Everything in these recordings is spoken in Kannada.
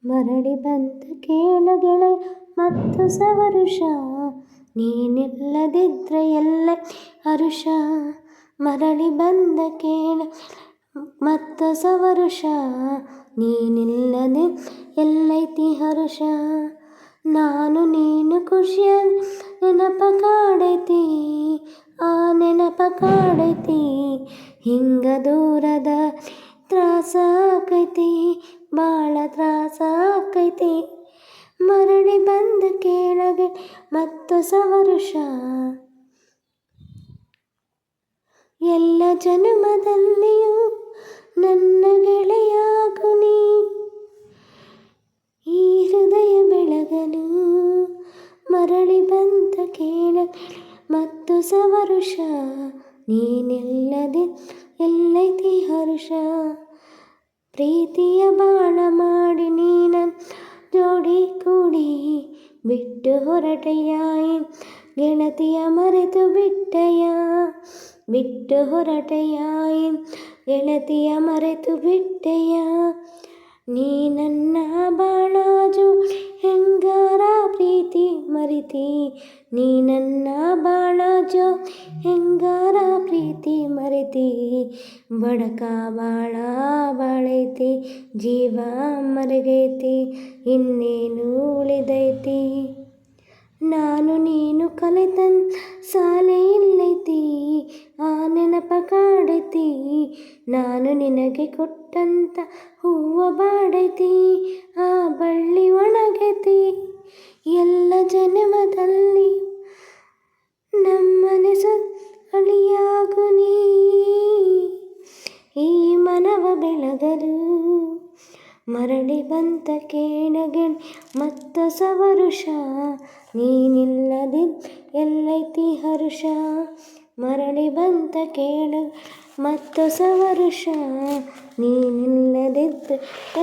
ಮರಳಿ ಬಂತ ಕೇಳ ಗೆಳೆಯ ಮತ್ತು ಸವರುಷ, ನೀನಿಲ್ಲದಿದ್ರೆ ಎಲ್ಲ ಹರುಷ. ಮರಳಿ ಬಂದ ಕೇಳ ಮತ್ತು ಸವರುಷ, ನೀನಿಲ್ಲದೆ ಎಲ್ಲೈತಿ ಹರುಷ. ನಾನು ನೀನು ಖುಷಿಯಾಗಿ ನೆನಪ ಕಾಡೈತಿ, ಆ ನೆನಪ ಕಾಡೈತಿ. ಹಿಂಗ ದೂರದ ತ್ರಾಸ ಆಕೈತಿ, ಭಾಳ ತ್ರಾಸ ಆಕೈತಿ. ಮರಳಿ ಬಂದ ಕೇಳಗೆ ಮತ್ತು ಸವರುಷ, ಎಲ್ಲ ಜನ್ಮದಲ್ಲಿಯೂ ನನ್ನ ಗೆಳೆಯಾಗು ನೀ. ಈ ಹೃದಯ ಬೆಳಗಲು ಮರಳಿ ಬಂದ ಕೇಳಗೆ ಮತ್ತು ಸವರುಷ, ನೀನಿಲ್ಲದೆ ಎಲ್ಲೈತಿ ಹರುಷ. ಪ್ರೀತಿಯ ಬಾಣ ಮಾಡಿ ನೀನನ್ ಜೋಡಿ ಕೂಡಿ ಬಿಟ್ಟು ಹೊರಟಯ್ಯ, ಗೆಳತಿಯ ಮರೆತು ಬಿಟ್ಟಯ್ಯ. ಬಿಟ್ಟು ಹೊರಟಯ್ಯ, ಗೆಳತಿಯ ಮರೆತು ಬಿಟ್ಟಯ್ಯ. ನೀ ನನ್ನ ಬಾಳ ಜೋಡಿ ಹೆಂಗಾರ ಪ್ರೀತಿ ಮರಿತಿ, ನೀ ನನ್ನ ಬಾಳ ಜೋಡಿ ಹೆಂಗಾರ ಪ್ರೀತಿ ಮರಿತಿ. ಬಡಕ ಬಾಳ ಬಾಳೈತಿ, ಜೀವ ಮರಗೈತಿ, ಇನ್ನೇನು ಉಳಿದೈತಿ. ನಾನು ನೀನು ಕಲಿತಂತ ಸಾಲೆ ಇಲ್ಲೈತಿ, ಆ ನೆನಪ ಕಾಡೈತಿ. ನಾನು ನಿನಗೆ ಕೊಟ್ಟಂತ ಹೂವ ಬಾಡೈತಿ, ಆ ಬಳ್ಳಿ ಒಣಗೈತಿ. ಎಲ್ಲ ಜನ್ಮದಲ್ಲಿ ನಮ್ಮನೆ ಅಳಿಯಾಗು ನೀ. ಈ ಮನವ ಬೆಳಗಲು ಮರಳಿ ಬಂತ ಕೇಳಗೆ ಮತ್ತು ಸವರುಷ, ನೀನಿಲ್ಲದಿದ್ದ ಎಲ್ಲೈತಿ ಹರುಷ. ಮರಳಿ ಬಂತ ಕೇಳಗೆ ಮತ್ತು ಸವರುಷ, ನೀನಿಲ್ಲದಿದ್ದ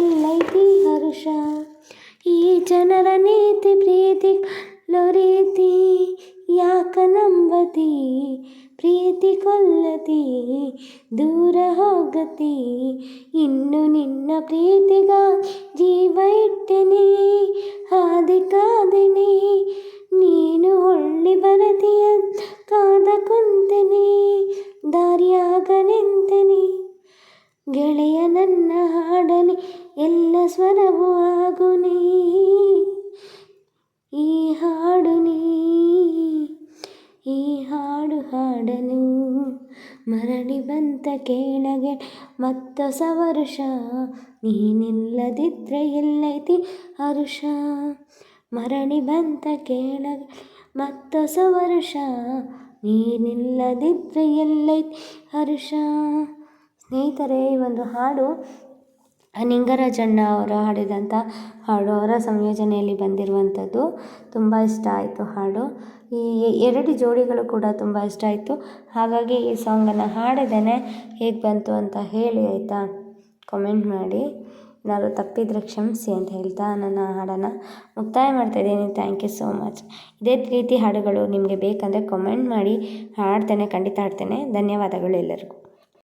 ಎಲ್ಲೈತಿ ಹರುಷ. ಈ ಜನರ ನೀತಿ ಪ್ರೀತಿ ರೀತಿ ಯಾಕ ನಂಬತಿ, ಪ್ರೀತಿ ಕೊಲ್ಲತಿ ದೂರ ಹೋಗತಿ. ಇನ್ನು ನಿನ್ನ ಪ್ರೀತಿಗ ಜೀವ ಇಟ್ಟೆನಿ, ಹಾದಿ ಕಾದೆನಿ. ನೀನು ಹೊಳ್ಳಿ ಬರತೀಯ ಕಾದ ಕುಂತೆನಿ, ದಾರಿಯಾಗ ನಿಂತೆನಿ. ಗೆಳೆಯ ನನ್ನ ಹಾಡನಿ ಎಲ್ಲ ಸ್ವರವೂ ಆಗು ನೀ. ಈ ಹಾಡು ನೀ, ಈ ಹಾಡು ಹಾಡಲು ಮರಳಿ ಬಂತ ಕೇಳಗೆ ಮತ್ತು ಸವರುಷ, ನೀನಿಲ್ಲದಿದ್ರೆ ಎಲ್ಲೈತಿ ಹರುಷ. ಮರಳಿ ಬಂತ ಕೇಳಗೆ ಮತ್ತು ಸವರುಷ, ನೀನಿಲ್ಲದಿದ್ರೆ ಎಲ್ಲೈತಿ ಹರುಷ. ಸ್ನೇಹಿತರೆ, ಈ ಒಂದು ಹಾಡು ನಿಂಗರಾಜಣ್ಣ ಅವರು ಹಾಡಿದಂಥ ಹಾಡು, ಅವರ ಸಂಯೋಜನೆಯಲ್ಲಿ ಬಂದಿರುವಂಥದ್ದು. ತುಂಬ ಇಷ್ಟ ಆಯಿತು ಹಾಡು. ಈ ಎರಡು ಜೋಡಿಗಳು ಕೂಡ ತುಂಬ ಇಷ್ಟ ಆಯಿತು. ಹಾಗಾಗಿ ಈ ಸಾಂಗನ್ನು ಹಾಡಿದ್ದೇನೆ. ಹೇಗೆ ಬಂತು ಅಂತ ಹೇಳಿ ಆಯಿತಾ, ಕಾಮೆಂಟ್ ಮಾಡಿ. ಏನಾದ್ರು ತಪ್ಪಿದರೆ ಕ್ಷಮಿಸಿ ಅಂತ ಹೇಳ್ತಾ ನನ್ನ ಹಾಡನ್ನು ಮುಕ್ತಾಯ ಮಾಡ್ತಾಯಿದ್ದೀನಿ. Thank you so much. ಇದೇ ರೀತಿ ಹಾಡುಗಳು ನಿಮಗೆ ಬೇಕಂದರೆ ಕಾಮೆಂಟ್ ಮಾಡಿ, ಹಾಡ್ತೇನೆ, ಖಂಡಿತ ಹಾಡ್ತೇನೆ. ಧನ್ಯವಾದಗಳು ಎಲ್ಲರಿಗೂ.